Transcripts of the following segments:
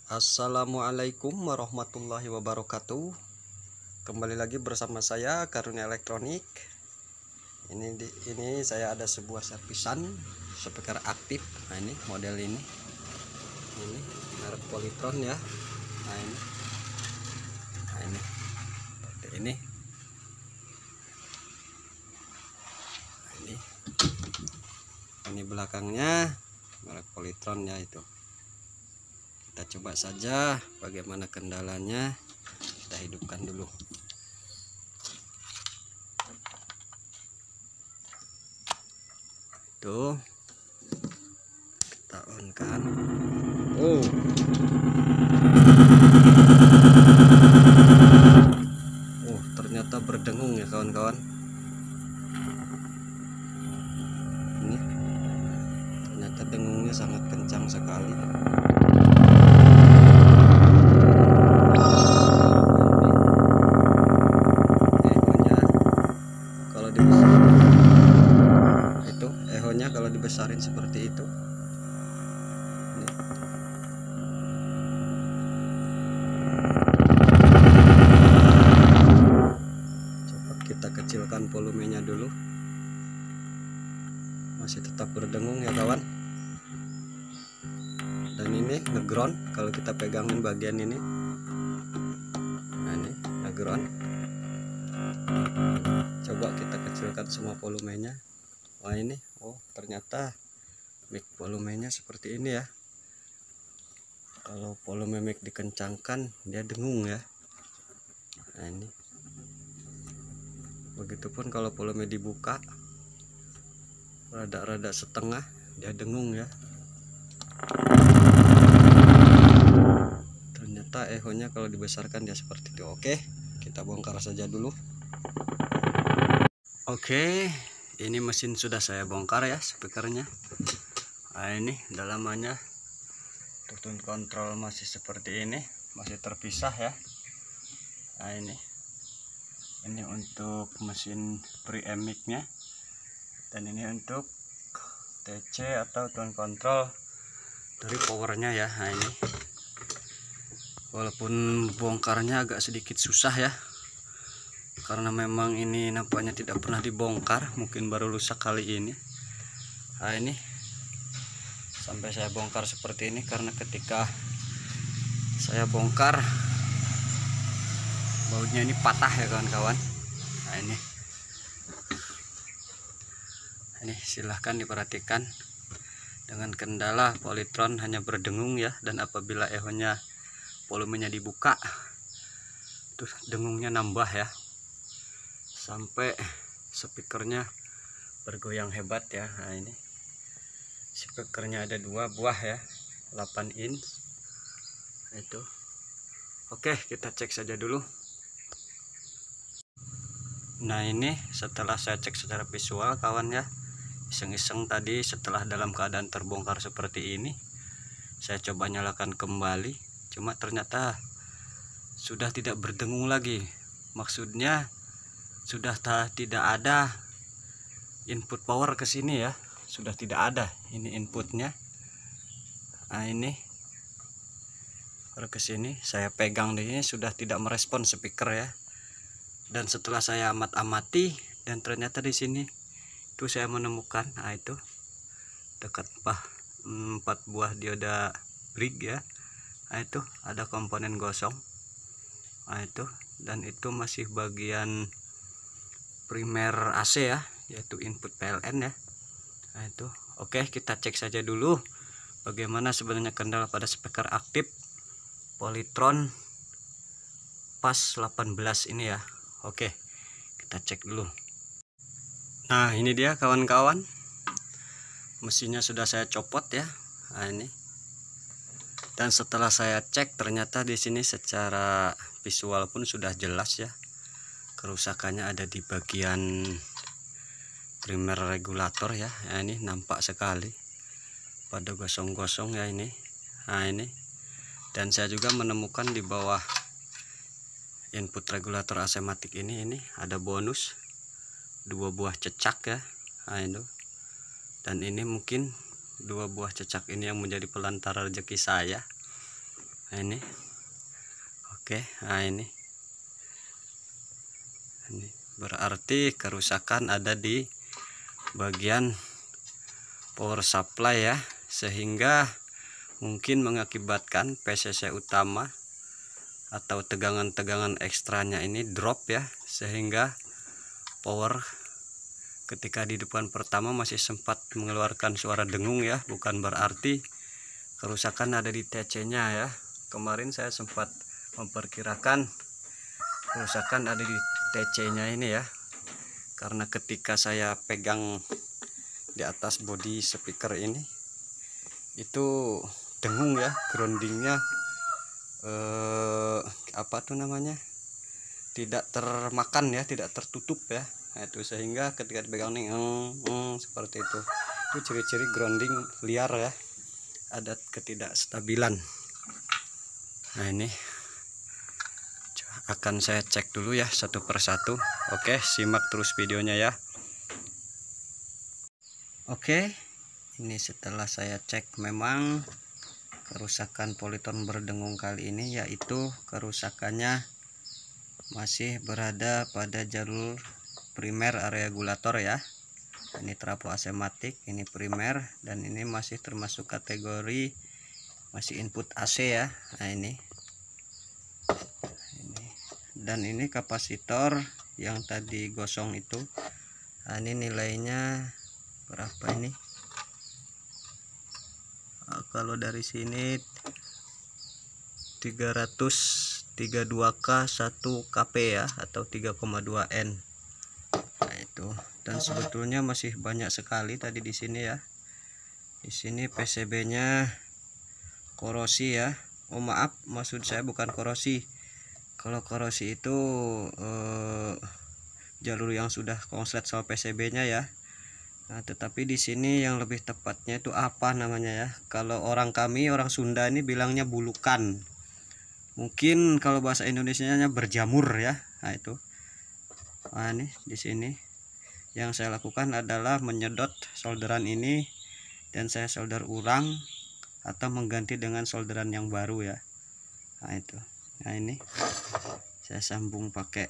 Assalamualaikum warahmatullahi wabarakatuh. Kembali lagi bersama saya Karunia Elektronik. Ini saya ada sebuah servisan speaker aktif. Nah, ini model ini merek Polytron ya. Nah, ini seperti ini. Ini belakangnya merek Polytron ya itu. Kita coba saja bagaimana kendalanya. Kita hidupkan dulu. Tuh, kita on kan. Ternyata berdengung ya kawan-kawan. Ini ternyata dengungnya sangat kencang sekali. Ehonya kalau dibesarin seperti itu. Coba kita kecilkan volumenya dulu. Masih tetap berdengung ya kawan. Dan ini ngeground kalau kita pegangin bagian ini. Nah, ini ngeground. Coba kita kecilkan semua volumenya. Wah, ini ternyata mic volumenya seperti ini ya. Kalau volume mic dikencangkan dia dengung ya. Nah, ini begitupun kalau volume dibuka rada-rada setengah dia dengung ya. Ternyata ehonya kalau dibesarkan dia seperti itu. Oke, kita bongkar saja dulu. Oke, ini mesin sudah saya bongkar ya, speakernya. Nah, ini dalamannya tune control masih seperti ini, masih terpisah ya. Nah, ini untuk mesin preamp mic-nya, dan ini untuk TC atau tune control dari powernya ya. Nah, ini walaupun bongkarnya agak sedikit susah ya, karena memang ini nampaknya tidak pernah dibongkar, mungkin baru rusak kali ini. Nah, ini sampai saya bongkar seperti ini karena ketika saya bongkar bautnya ini patah ya kawan-kawan. Nah, ini silahkan diperhatikan. Dengan kendala Polytron hanya berdengung ya, dan apabila ehonya volumenya dibuka tuh dengungnya nambah ya, sampai speakernya bergoyang hebat ya. Nah, ini speakernya ada 2 buah ya, 8 inch itu. Oke, kita cek saja dulu. Nah, ini setelah saya cek secara visual kawan ya, iseng-iseng tadi setelah dalam keadaan terbongkar seperti ini, saya coba nyalakan kembali, cuma ternyata sudah tidak berdengung lagi. Maksudnya sudah tidak ada input power ke sini ya, sudah tidak ada ini inputnya. Nah, ini kalau ke sini saya pegang di sini sudah tidak merespon speaker ya. Dan setelah saya amati dan ternyata di sini itu saya menemukan, nah itu dekat 4 buah dioda brick ya. Nah, itu ada komponen gosong. Nah, itu, dan itu masih bagian primer AC ya, yaitu input PLN ya. Nah, itu oke, kita cek saja dulu bagaimana sebenarnya kendala pada speaker aktif Polytron PAS 18 ini ya. Oke, kita cek dulu. Nah, ini dia kawan-kawan, mesinnya sudah saya copot ya. Nah, ini, dan setelah saya cek ternyata di sini secara visual pun sudah jelas ya, kerusakannya ada di bagian primer regulator ya. Nah, ini nampak sekali pada gosong-gosong ya ini. Nah, ini, dan saya juga menemukan di bawah input regulator AC matic ini ada bonus 2 buah cecak ya. Nah, itu, dan ini mungkin 2 buah cecak ini yang menjadi pelantara rezeki saya. Nah, ini oke. Nah, ini berarti kerusakan ada di bagian power supply ya, sehingga mungkin mengakibatkan PCC utama atau tegangan-tegangan ekstranya ini drop ya, sehingga power ketika di depan pertama masih sempat mengeluarkan suara dengung ya, bukan berarti kerusakan ada di TC nya ya. Kemarin saya sempat memperkirakan kerusakan ada di TC nya ini ya, karena ketika saya pegang di atas body speaker ini itu dengung ya, groundingnya apa tuh namanya, tidak termakan ya, tidak tertutup ya. Nah, itu sehingga ketika dipegang nih seperti itu ciri-ciri grounding liar ya, ada ketidakstabilan. Nah, ini akan saya cek dulu ya satu persatu. Oke, simak terus videonya ya. Oke, ini setelah saya cek, memang kerusakan politon berdengung kali ini yaitu kerusakannya masih berada pada jalur primer regulator ya. Ini trafo asematik, ini primer, dan ini masih termasuk kategori masih input AC ya. Nah, ini dan ini kapasitor yang tadi gosong itu. Nah, ini nilainya berapa ini? Kalau dari sini 332K 1 kP ya, atau 3,2 N. Nah, itu. Dan sebetulnya masih banyak sekali tadi di sini ya. Di sini PCB-nya korosi ya. Oh maaf, maksud saya bukan korosi. Kalau korosi itu jalur yang sudah konslet sama PCB-nya ya. Nah, tetapi di sini yang lebih tepatnya itu apa namanya ya? Kalau orang Sunda ini bilangnya bulukan. Mungkin kalau bahasa Indonesianya berjamur ya. Nah, itu. Nah, ini di sini yang saya lakukan adalah menyedot solderan ini dan saya solder ulang atau mengganti dengan solderan yang baru ya. Nah, itu. Nah, ini saya sambung pakai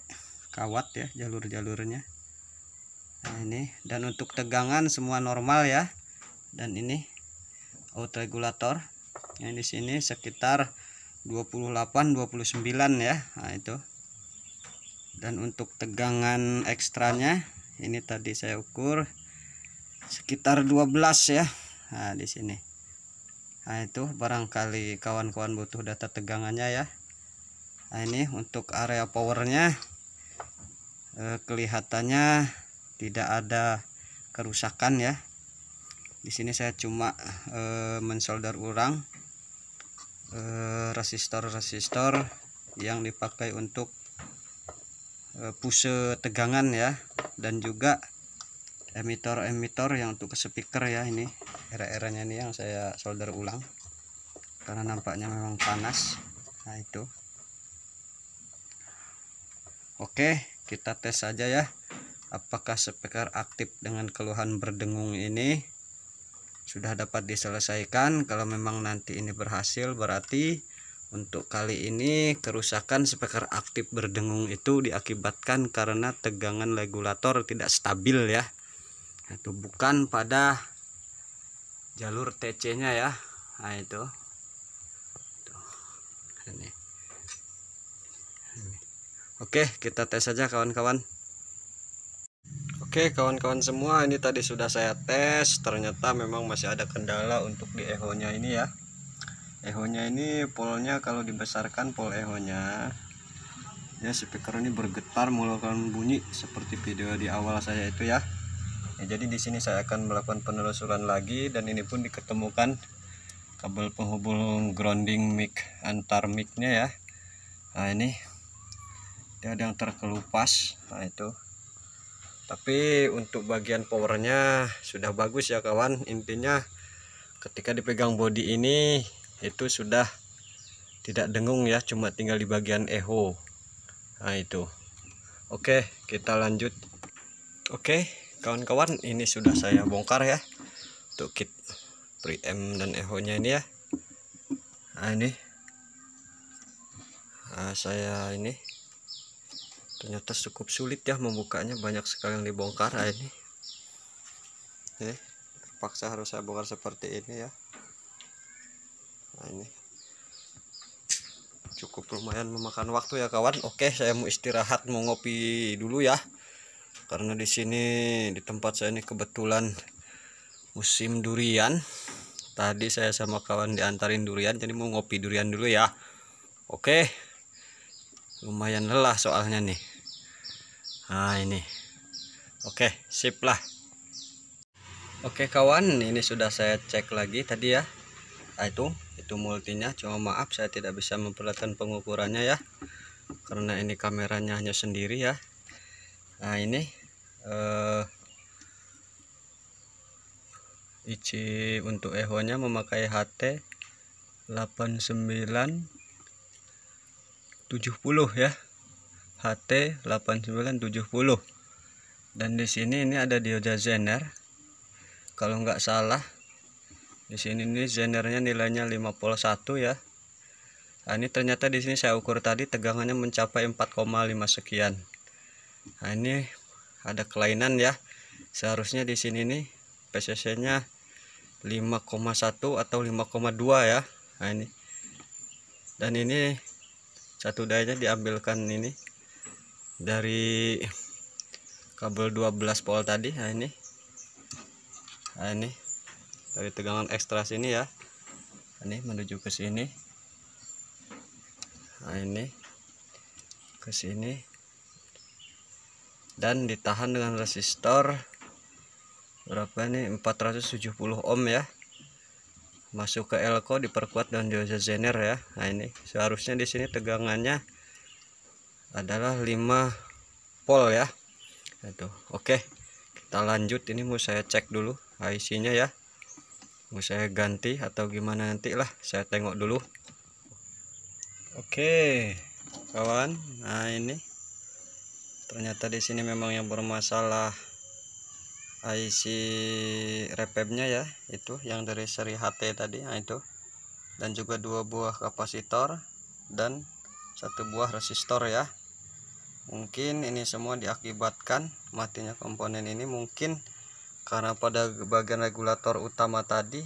kawat ya jalur-jalurnya. Nah, ini, dan untuk tegangan semua normal ya. Dan ini out regulator yang di sini sekitar 28 29 ya. Nah, itu. Dan untuk tegangan ekstranya ini tadi saya ukur sekitar 12 ya. Nah, di sini. Nah, itu barangkali kawan-kawan butuh data tegangannya ya. Nah, ini untuk area powernya kelihatannya tidak ada kerusakan ya. Di sini saya cuma mensolder ulang resistor-resistor yang dipakai untuk puse tegangan ya, dan juga emitor yang untuk speaker ya. Ini era-eranya ini yang saya solder ulang karena nampaknya memang panas. Nah, itu. Oke, kita tes saja ya, apakah speaker aktif dengan keluhan berdengung ini sudah dapat diselesaikan. Kalau memang nanti ini berhasil, berarti untuk kali ini kerusakan speaker aktif berdengung itu diakibatkan karena tegangan regulator tidak stabil ya. Itu bukan pada jalur TC nya ya. Nah, itu. Ini. Oke, kita tes saja kawan-kawan. Oke kawan-kawan semua, ini tadi sudah saya tes, ternyata memang masih ada kendala untuk di echo nya ini ya. Echo nya ini polnya kalau dibesarkan pol echo nya ya, speaker ini bergetar mengeluarkan bunyi seperti video di awal saya itu ya. Jadi di sini saya akan melakukan penelusuran lagi, dan ini pun diketemukan kabel penghubung grounding mic antar mic nya ya. Nah, ini dia ada yang terkelupas. Nah, itu. Tapi untuk bagian powernya sudah bagus ya kawan. Intinya ketika dipegang bodi ini itu sudah tidak dengung ya, cuma tinggal di bagian echo. Nah, itu. Oke, kita lanjut. Oke kawan-kawan, ini sudah saya bongkar ya untuk kit preamp dan echo nya ini ya. Nah, ini Saya ini ternyata cukup sulit ya membukanya, banyak sekali yang dibongkar. Ini terpaksa harus saya bongkar seperti ini ya. Nah, ini cukup lumayan memakan waktu ya kawan. Oke, saya mau istirahat, mau ngopi dulu ya, karena di sini di tempat saya ini kebetulan musim durian. Tadi saya sama kawan diantarin durian, jadi mau ngopi durian dulu ya. Oke, lumayan lelah soalnya nih. Nah ini, oke, sip lah. Oke kawan, ini sudah saya cek lagi tadi ya. Nah, itu multinya, cuma maaf saya tidak bisa memperlihatkan pengukurannya ya, karena ini kameranya hanya sendiri ya. Nah ini IC untuk echo nya memakai HT 8970 ya, HT 8970. Dan di sini ini ada dioda Zener, kalau nggak salah di sini ini Zenernya nilainya 5 volt 1 ya. Nah, ini ternyata di sini saya ukur tadi tegangannya mencapai 4,5 sekian. Nah ini ada kelainan ya, seharusnya di sini nih PCC nya 5,1 atau 5,2 ya. Nah ini, dan ini satu dayanya diambilkan ini dari kabel 12 volt tadi. Nah ini dari tegangan ekstra sini ya, ini menuju ke sini. Nah ini ke sini, dan ditahan dengan resistor berapa nih, 470 ohm ya. Masuk ke elko, diperkuat dengan dioda Zener ya. Nah ini seharusnya di sini tegangannya adalah 5 volt ya. Itu oke, kita lanjut. Ini mau saya cek dulu IC nya ya, mau saya ganti atau gimana nanti lah, saya tengok dulu. Oke kawan, nah ini ternyata di sini memang yang bermasalah IC repebnya ya, itu yang dari seri HT tadi. Nah itu, dan juga 2 buah kapasitor dan 1 buah resistor ya. Mungkin ini semua diakibatkan matinya komponen ini, mungkin karena pada bagian regulator utama tadi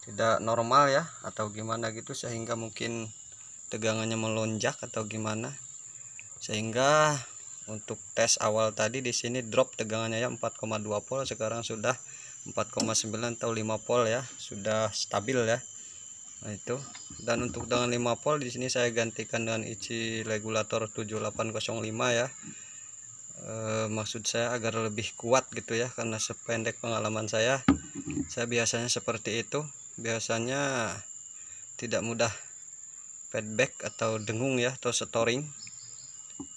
tidak normal ya, atau gimana gitu, sehingga mungkin tegangannya melonjak atau gimana, sehingga untuk tes awal tadi di sini drop tegangannya ya 4,2 volt, sekarang sudah 4,9 atau 5 volt ya, sudah stabil ya. Nah itu, dan untuk dengan 5 volt di sini saya gantikan dengan IC regulator 7805 ya. Maksud saya agar lebih kuat gitu ya, karena sependek pengalaman saya biasanya seperti itu, biasanya tidak mudah feedback atau dengung ya, atau storing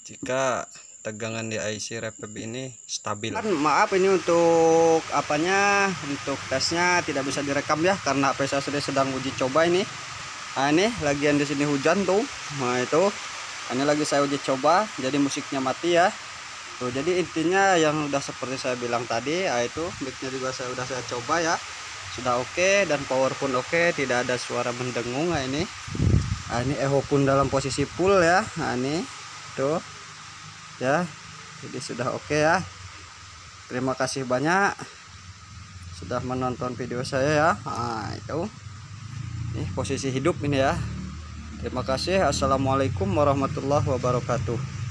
jika tegangan di IC repeb ini stabil. Maaf ini untuk apanya, untuk tesnya tidak bisa direkam ya, karena HP saya sedang uji coba ini. Nah ini lagian di sini hujan tuh. Nah itu, ini lagi saya uji coba, jadi musiknya mati ya. Tuh, jadi intinya yang udah seperti saya bilang tadi, itu micnya juga sudah saya coba ya, sudah oke, dan power pun oke, tidak ada suara mendengung. Nah ini echo pun dalam posisi full ya. Nah ini tuh ya, jadi sudah oke ya. Terima kasih banyak sudah menonton video saya ya. Nah itu, ini posisi hidup ini ya. Terima kasih. Assalamualaikum warahmatullahi wabarakatuh.